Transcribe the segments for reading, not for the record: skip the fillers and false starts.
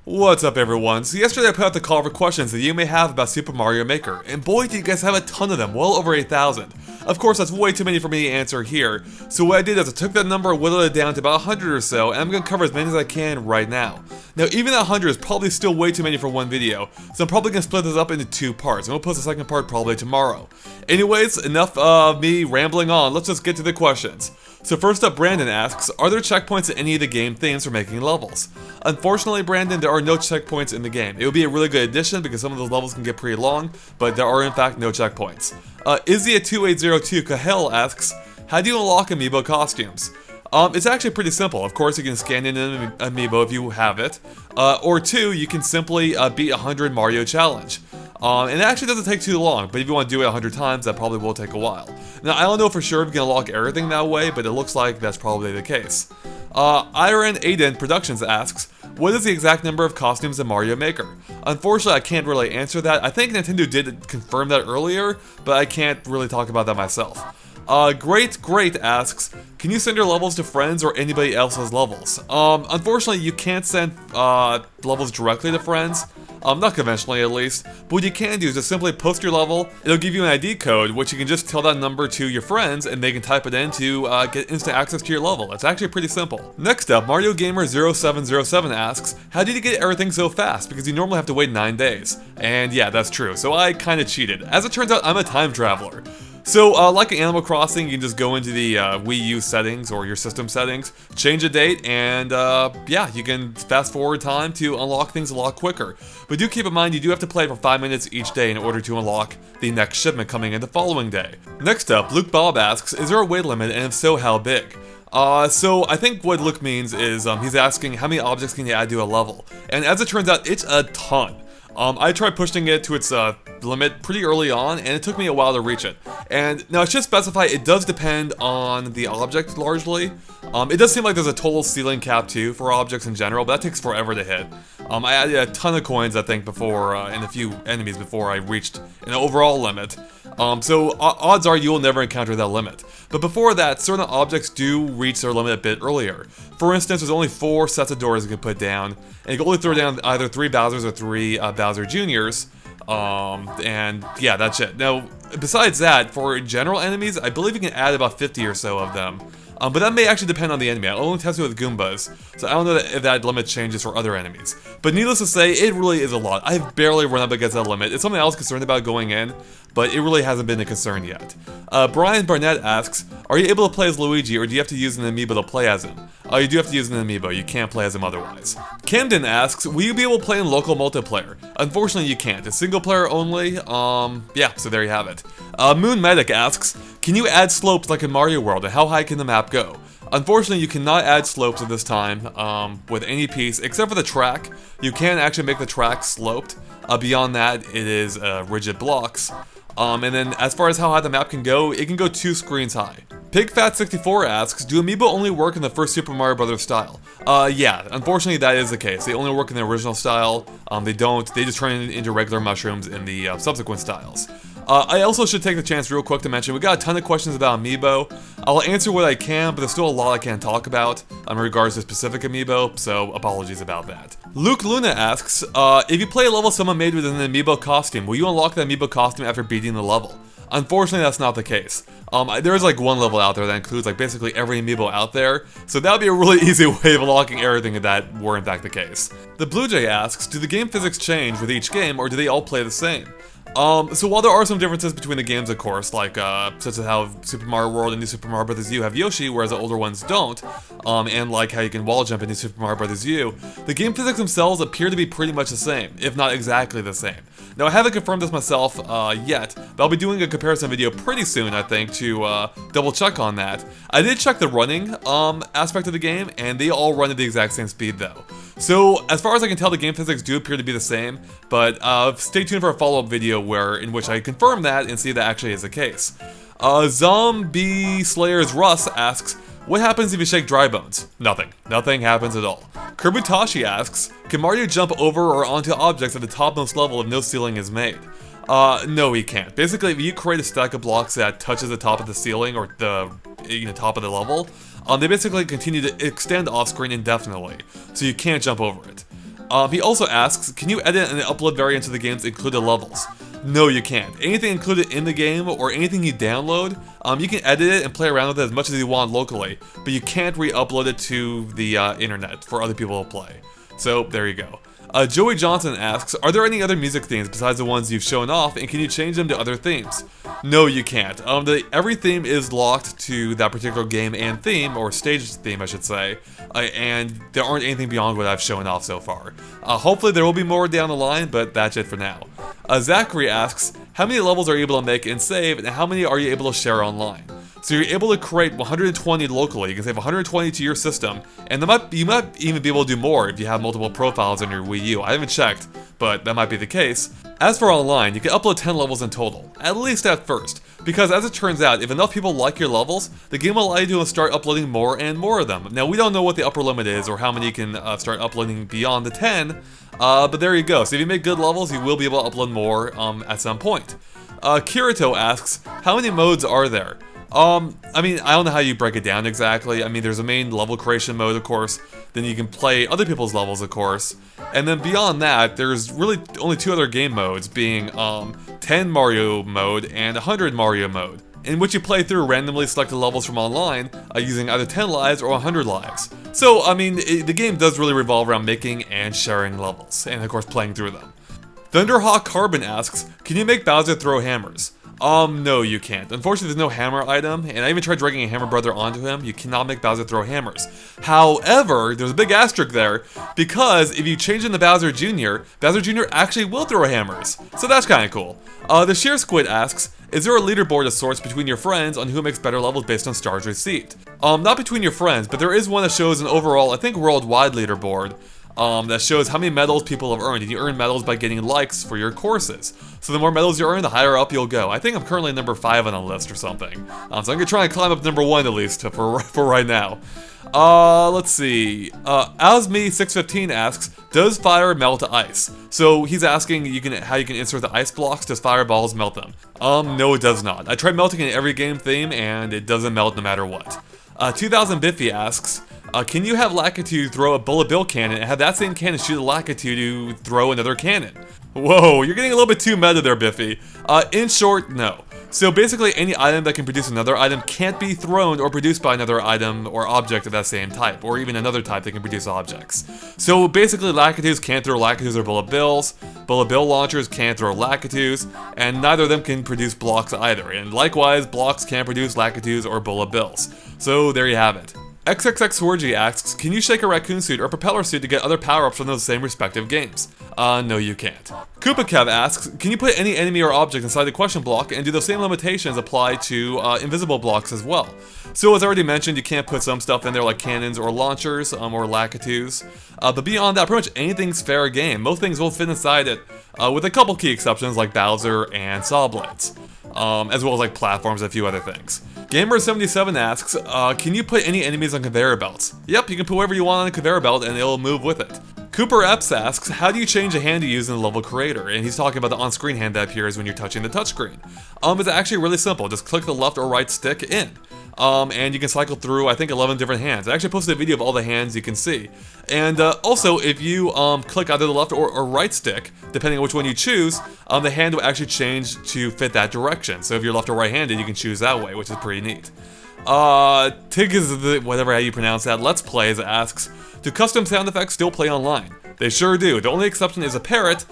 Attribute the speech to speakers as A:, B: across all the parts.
A: What's up everyone? So yesterday I put out the call for questions that you may have about Super Mario Maker, and boy do you guys have a ton of them, well over 8,000. Of course that's way too many for me to answer here, so what I did is I took that number and whittled it down to about 100 or so, and I'm going to cover as many as I can right now. Now even that 100 is probably still way too many for one video, so I'm probably going to split this up into two parts. I'm going to post the second part probably tomorrow. Anyways, enough of me rambling on, let's just get to the questions. So first up, Brandon asks, are there checkpoints in any of the game themes for making levels? Unfortunately, Brandon, there are no checkpoints in the game. It would be a really good addition because some of those levels can get pretty long, but there are in fact no checkpoints. Izzy2802 Cahill asks, how do you unlock amiibo costumes? It's actually pretty simple. Of course, you can scan in an amiibo if you have it, or two, you can simply beat 100 Mario Challenge. And it actually doesn't take too long, but if you want to do it 100 times, that probably will take a while. Now, I don't know for sure if you can unlock everything that way, but it looks like that's probably the case. Iron Aiden Productions asks, what is the exact number of costumes in Mario Maker? Unfortunately, I can't really answer that. I think Nintendo did confirm that earlier, but I can't really talk about that myself. Great asks, can you send your levels to friends or anybody else's levels? Unfortunately, you can't send levels directly to friends. Not conventionally at least, but what you can do is just simply post your level, it'll give you an ID code, which you can just tell that number to your friends and they can type it in to get instant access to your level. It's actually pretty simple. Next up, Mario Gamer 0707 asks, how did you get everything so fast? Because you normally have to wait 9 days. And yeah, that's true, so I kinda cheated. As it turns out, I'm a time traveler. So, like in Animal Crossing, you can just go into the Wii U settings or your system settings, change a date, and yeah, you can fast forward time to unlock things a lot quicker. But do keep in mind, you do have to play for 5 minutes each day in order to unlock the next shipment coming in the following day. Next up, Luke Bob asks, is there a weight limit, and if so, how big? So I think what Luke means is he's asking how many objects can you add to a level, and as it turns out, it's a ton. I tried pushing it to its limit pretty early on, and it took me a while to reach it. And now I should specify, it does depend on the object largely. It does seem like there's a total ceiling cap too for objects in general, but that takes forever to hit. I added a ton of coins, I think, before, and a few enemies before I reached an overall limit. So odds are you will never encounter that limit. But before that, certain objects do reach their limit a bit earlier. For instance, there's only 4 sets of doors you can put down, and you can only throw down either 3 Bowsers or 3 Bowser Juniors. And yeah, that's it. Now, besides that, for general enemies, I believe you can add about 50 or so of them. But that may actually depend on the enemy. I only tested with Goombas, so I don't know if that limit changes for other enemies. But needless to say, it really is a lot. I've barely run up against that limit. It's something I was concerned about going in, but it really hasn't been a concern yet. Brian Barnett asks, are you able to play as Luigi, or do you have to use an amiibo to play as him? You do have to use an amiibo, you can't play as him otherwise. Camden asks, will you be able to play in local multiplayer? Unfortunately you can't, it's single player only, yeah, so there you have it. Moon Medic asks, can you add slopes like in Mario World, and how high can the map go? Unfortunately, you cannot add slopes at this time with any piece, except for the track. You can actually make the track sloped. Beyond that, it is rigid blocks. And then as far as how high the map can go, it can go 2 screens high. PigFat64 asks, do amiibo only work in the first Super Mario Bros. Style? Yeah, unfortunately that is the case. They only work in the original style. They just turn into regular mushrooms in the subsequent styles. I also should take the chance real quick to mention, we got a ton of questions about amiibo. I'll answer what I can, but there's still a lot I can't talk about in regards to specific amiibo, so apologies about that. Luke Luna asks, if you play a level someone made with an amiibo costume, will you unlock the amiibo costume after beating the level? Unfortunately, that's not the case. There is like one level out there that includes like basically every amiibo out there, so that would be a really easy way of unlocking everything if that were in fact the case. The Blue Jay asks, do the game physics change with each game, or do they all play the same? So while there are some differences between the games, of course, like such as how Super Mario World and New Super Mario Bros. U have Yoshi, whereas the older ones don't, and like how you can wall jump in New Super Mario Bros. U, the game physics themselves appear to be pretty much the same, if not exactly the same. Now, I haven't confirmed this myself yet, but I'll be doing a comparison video pretty soon, I think, to double check on that. I did check the running aspect of the game, and they all run at the exact same speed, though. So, as far as I can tell, the game physics do appear to be the same, but stay tuned for a follow-up video in which I confirm that and see if that actually is the case. Zombie Slayer's Russ asks, what happens if you shake dry bones? Nothing. Nothing happens at all. Kerbutashi asks, can Mario jump over or onto objects at the topmost level if no ceiling is made? No, he can't. Basically, if you create a stack of blocks that touches the top of the ceiling or the top of the level, they basically continue to extend off-screen indefinitely, so you can't jump over it. He also asks, can you edit and upload variants of the game's included levels? No, you can't. Anything included in the game or anything you download, you can edit it and play around with it as much as you want locally, but you can't re-upload it to the internet for other people to play. So there you go. Joey Johnson asks, are there any other music themes besides the ones you've shown off, and can you change them to other themes? No, you can't. Every theme is locked to that particular game and theme, or stage theme I should say, and there aren't anything beyond what I've shown off so far. Hopefully there will be more down the line, but that's it for now. Zachary asks, how many levels are you able to make and save, and how many are you able to share online? So you're able to create 120 locally. You can save 120 to your system, and you might even be able to do more if you have multiple profiles on your Wii U. I haven't checked, but that might be the case. As for online, you can upload 10 levels in total, at least at first, because as it turns out, if enough people like your levels, the game will allow you to start uploading more and more of them. Now, we don't know what the upper limit is or how many you can start uploading beyond the 10, but there you go. So if you make good levels, you will be able to upload more at some point. Kirito asks, how many modes are there? I mean, I don't know how you break it down exactly. I mean, there's a main level creation mode, of course, then you can play other people's levels, of course, and then beyond that, there's really only 2 other game modes, being 10 Mario mode and 100 Mario mode, in which you play through randomly selected levels from online, using either 10 lives or 100 lives. So, I mean, the game does really revolve around making and sharing levels, and of course playing through them. Thunderhawk Carbon asks, can you make Bowser throw hammers? No, you can't. Unfortunately, there's no hammer item, and I even tried dragging a hammer brother onto him. You cannot make Bowser throw hammers. However, there's a big asterisk there, because if you change in the Bowser Jr., Bowser Jr. actually will throw hammers. So that's kind of cool. The Sheer Squid asks, is there a leaderboard of sorts between your friends on who makes better levels based on stars received? Not between your friends, but there is one that shows an overall, I think, worldwide leaderboard. That shows how many medals people have earned, and you earn medals by getting likes for your courses. So the more medals you earn, the higher up you'll go. I think I'm currently number 5 on the list or something. So I'm gonna try and climb up number 1 at least for right now. Let's see. Asme615 asks, does fire melt ice? So he's asking how you can insert the ice blocks. Does fireballs melt them? No, it does not. I tried melting in every game theme, and it doesn't melt no matter what. 2000 Biffy asks, can you have Lakitu throw a bullet bill cannon and have that same cannon shoot a Lakitu to throw another cannon? Whoa, you're getting a little bit too meta there, Biffy. In short, no. So basically, any item that can produce another item can't be thrown or produced by another item or object of that same type, or even another type that can produce objects. So basically, Lakitus can't throw Lakitus or bullet bills bill launchers can't throw Lakitus, and neither of them can produce blocks either. And likewise, blocks can't produce Lakitus or bullet bills. So there you have it. XXXWorgy asks, can you shake a raccoon suit or propeller suit to get other power-ups from those same respective games? No you can't. KoopaKev asks, can you put any enemy or object inside the question block, and do those same limitations apply to invisible blocks as well? So as I already mentioned, you can't put some stuff in there like cannons or launchers or Lakitus, but beyond that, pretty much anything's fair game. Most things will fit inside it, with a couple key exceptions like Bowser and Saw Blades, as well as like platforms and a few other things. Gamer77 asks, can you put any enemies on conveyor belts? Yep, you can put whatever you want on a conveyor belt and it'll move with it. Cooper Epps asks, how do you change a hand you use in the level creator? And he's talking about the on-screen hand that appears when you're touching the touchscreen. It's actually really simple. Just click the left or right stick in. And you can cycle through, I think, 11 different hands. I actually posted a video of all the hands you can see. And also, if you click either the left or right stick, depending on which one you choose, the hand will actually change to fit that direction. So if you're left or right-handed, you can choose that way, which is pretty neat. Tig is whatever how you pronounce that, Let's Plays asks, do custom sound effects still play online? They sure do. The only exception is a parrot,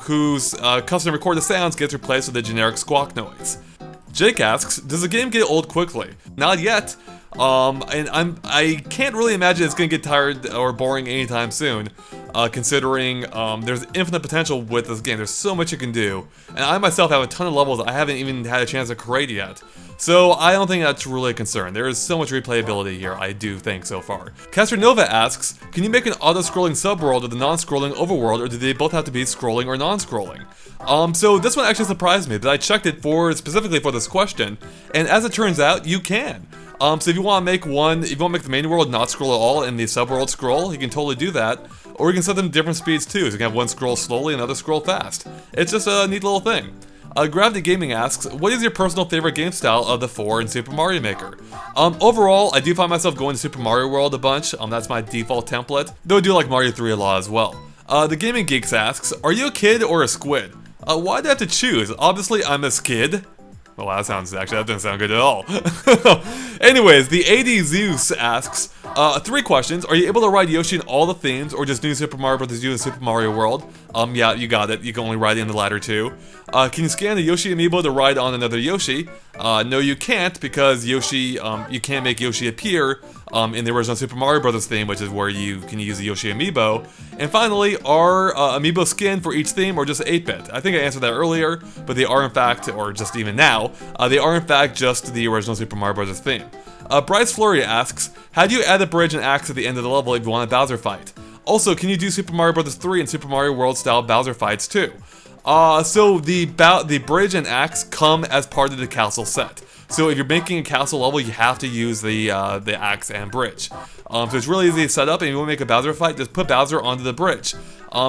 A: whose custom recorded sounds gets replaced with a generic squawk noise. Jake asks, does the game get old quickly? Not yet. And I can't really imagine it's gonna get tired or boring anytime soon, considering there's infinite potential with this game. There's so much you can do, and I myself have a ton of levels I haven't even had a chance to create yet. So I don't think that's really a concern. There is so much replayability here, I do think, so far. Castronova asks, can you make an auto-scrolling subworld with a non-scrolling overworld, or do they both have to be scrolling or non-scrolling? So this one actually surprised me, that I checked it specifically for this question, and as it turns out, you can. So if you want to make the main world not scroll at all and the subworld scroll, you can totally do that. Or you can set them to different speeds too, so you can have one scroll slowly and another scroll fast. It's just a neat little thing. Gravity Gaming asks, what is your personal favorite game style of the 4 in Super Mario Maker? Overall, I do find myself going to Super Mario World a bunch. That's my default template, though I do like Mario 3 a lot as well. The Gaming Geeks asks, are you a kid or a squid? Why'd I have to choose? Obviously, I'm a skid. Well, that doesn't sound good at all. Anyways, the AD Zeus asks, 3 questions. Are you able to ride Yoshi in all the themes, or just New Super Mario Bros. U and Super Mario World? Yeah, you got it. You can only ride in the latter 2. Can you scan the Yoshi amiibo to ride on another Yoshi? No, you can't, because Yoshi, you can't make Yoshi appear in the original Super Mario Bros. Theme, which is where you can use the Yoshi amiibo. And finally, are amiibo skin for each theme or just 8-bit? I think I answered that earlier, but they are in fact, or just even now, they are in fact just the original Super Mario Bros. Theme. Bryce Fleury asks, how do you add a bridge and axe at the end of the level if you want a Bowser fight? Also, can you do Super Mario Bros. 3 and Super Mario World style Bowser fights too? So the bridge and axe come as part of the castle set. So if you're making a castle level, you have to use the axe and bridge. So it's really easy to set up, and if you want to make a Bowser fight, just put Bowser onto the bridge.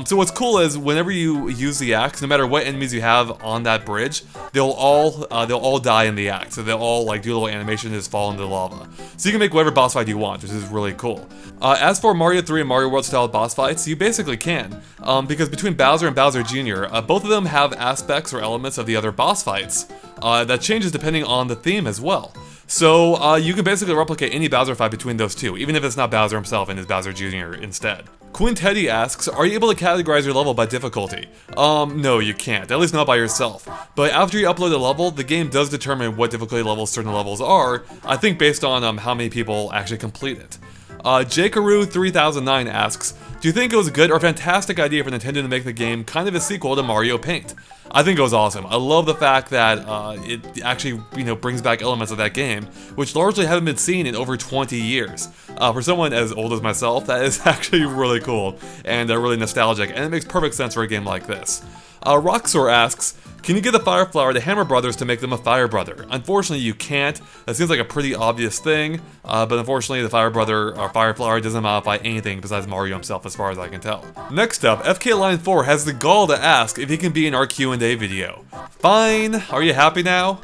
A: So what's cool is whenever you use the axe, no matter what enemies you have on that bridge, they'll all die in the axe. So they'll all like do a little animation and just fall into the lava. So you can make whatever boss fight you want, which is really cool. As for Mario 3 and Mario World style boss fights, you basically can, because between Bowser and Bowser Jr., both of them have aspects or elements of the other boss fights that changes depending on the theme as well. So you can basically replicate any Bowser fight between those two, even if it's not Bowser himself and it's Bowser Jr. instead. Quinn Teddy asks, are you able to categorize your level by difficulty? No, you can't, at least not by yourself. But after you upload a level, the game does determine what difficulty levels certain levels are, I think based on how many people actually complete it. Jkaru3009 asks, do you think it was a good or fantastic idea for Nintendo to make the game kind of a sequel to Mario Paint? I think it was awesome. I love the fact that it actually, brings back elements of that game, which largely haven't been seen in over 20 years. For someone as old as myself, that is actually really cool and really nostalgic, and it makes perfect sense for a game like this. Roxor asks, can you get the Fire Flower to Hammer Brothers to make them a Fire Brother? Unfortunately, you can't. That seems like a pretty obvious thing, but unfortunately, the Fire Brother or Fire Flower doesn't modify anything besides Mario himself, as far as I can tell. Next up, FK Line 4 has the gall to ask if he can be in our Q&A video. Fine. Are you happy now?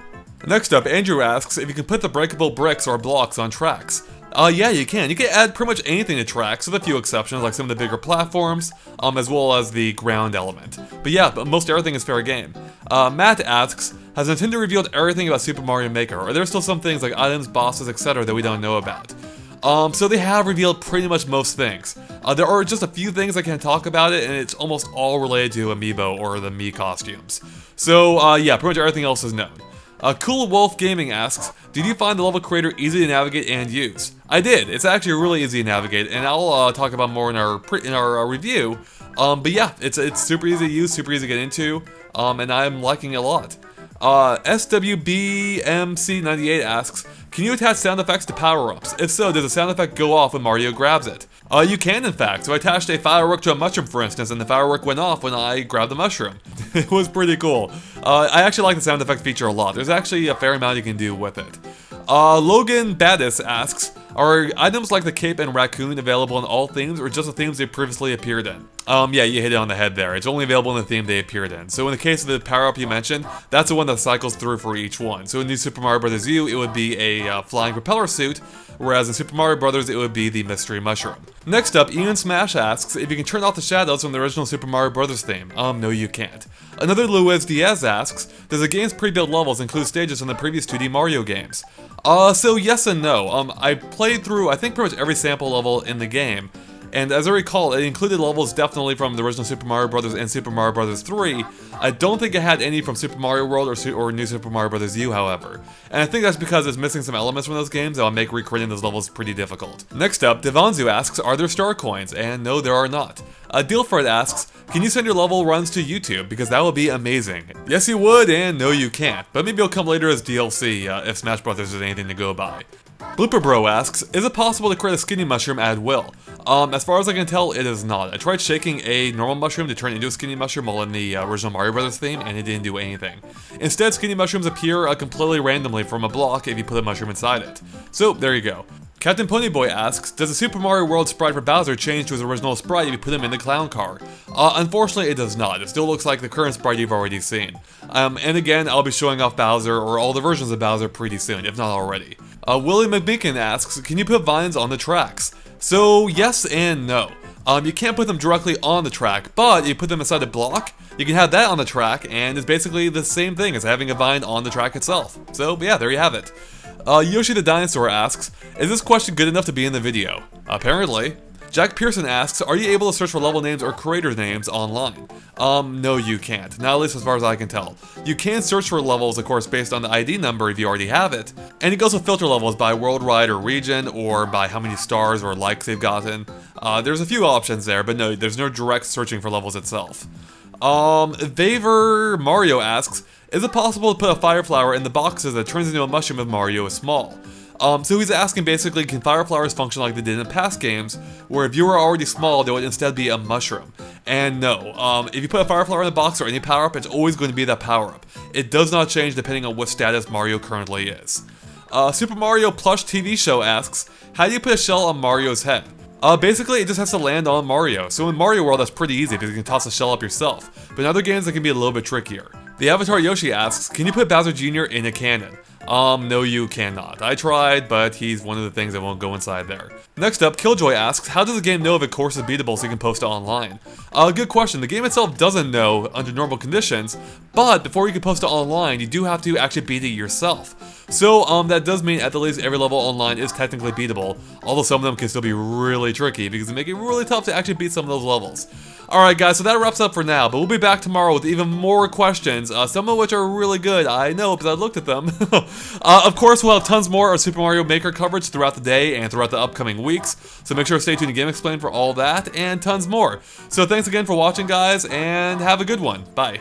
A: Next up, Andrew asks if you can put the breakable bricks or blocks on tracks. Yeah, you can. You can add pretty much anything to tracks, with a few exceptions, like some of the bigger platforms, as well as the ground element. But yeah, most everything is fair game. Matt asks, has Nintendo revealed everything about Super Mario Maker? Or are there still some things like items, bosses, etc. that we don't know about? So they have revealed pretty much most things. There are just a few things I can talk about it, and it's almost all related to Amiibo or the Mii costumes. So yeah, pretty much everything else is known. Cool Wolf Gaming asks, did you find the level creator easy to navigate and use? I did. It's actually really easy to navigate, and I'll talk about more in our review. But yeah, it's super easy to use, super easy to get into, and I'm liking it a lot. SWBMC98 asks, can you attach sound effects to power-ups? If so, does the sound effect go off when Mario grabs it? You can, in fact. So I attached a firework to a mushroom, for instance, and the firework went off when I grabbed the mushroom. It was pretty cool. I actually like the sound effect feature a lot. There's actually a fair amount you can do with it. Logan Battis asks, are items like the cape and raccoon available in all themes, or just the themes they previously appeared in? Yeah, you hit it on the head there. It's only available in the theme they appeared in. So in the case of the power-up you mentioned, that's the one that cycles through for each one. So in New Super Mario Bros. U, it would be a flying propeller suit, whereas in Super Mario Bros. It would be the mystery mushroom. Next up, Ian Smash asks if you can turn off the shadows from the original Super Mario Bros. Theme. No, you can't. Another Luis Diaz asks, does the game's pre-built levels include stages from the previous 2D Mario games? So yes and no. I played through, I think, pretty much every sample level in the game, and as I recall, it included levels definitely from the original Super Mario Bros. And Super Mario Bros. 3. I don't think it had any from Super Mario World or New Super Mario Bros. U, however. And I think that's because it's missing some elements from those games that will make recreating those levels pretty difficult. Next up, Devanzu asks, are there star coins? And no, there are not. Dealfred asks, can you send your level runs to YouTube? Because that would be amazing. Yes, you would, and no, you can't. But maybe it'll come later as DLC if Smash Bros. Is anything to go by. Blooper Bro asks, is it possible to create a skinny mushroom at will? As far as I can tell, it is not. I tried shaking a normal mushroom to turn it into a skinny mushroom while in the original Mario Bros. Theme, and it didn't do anything. Instead, skinny mushrooms appear completely randomly from a block if you put a mushroom inside it. So, there you go. Captain Ponyboy asks, does the Super Mario World sprite for Bowser change to his original sprite if you put him in the clown car? Unfortunately, it does not. It still looks like the current sprite you've already seen. And again, I'll be showing off Bowser, or all the versions of Bowser, pretty soon, if not already. Willie McMeekin asks, can you put vines on the tracks? So, yes and no. You can't put them directly on the track, but you put them inside a block, you can have that on the track, and it's basically the same thing as having a vine on the track itself. So yeah, there you have it. Yoshi the Dinosaur asks, is this question good enough to be in the video? Apparently. Jack Pearson asks, are you able to search for level names or creator names online? No you can't, not at least as far as I can tell. You can search for levels, of course, based on the ID number if you already have it, and you can also filter levels by worldwide or region, or by how many stars or likes they've gotten. There's a few options there, but no, there's no direct searching for levels itself. Vaver Mario asks, is it possible to put a fire flower in the boxes that turns into a mushroom if Mario is small? So he's asking basically, can fire flowers function like they did in past games, where if you were already small, they would instead be a mushroom? And no, if you put a fire flower in the box or any power-up, it's always going to be that power-up. It does not change depending on what status Mario currently is. Super Mario Plush TV Show asks, how do you put a shell on Mario's head? Basically, it just has to land on Mario. So in Mario World, that's pretty easy because you can toss a shell up yourself. But in other games, it can be a little bit trickier. The Avatar Yoshi asks, can you put Bowser Jr. in a cannon? No you cannot. I tried, but he's one of the things that won't go inside there. Next up, Killjoy asks, how does the game know if a course is beatable so you can post it online? Good question. The game itself doesn't know under normal conditions, but before you can post it online, you do have to actually beat it yourself. So, that does mean at the least every level online is technically beatable, although some of them can still be really tricky because they make it really tough to actually beat some of those levels. Alright guys, so that wraps up for now, but we'll be back tomorrow with even more questions, some of which are really good, I know, because I looked at them. Of course, we'll have tons more of Super Mario Maker coverage throughout the day and throughout the upcoming weeks, so make sure to stay tuned to GameXplain for all that, and tons more. So thanks again for watching, guys, and have a good one. Bye.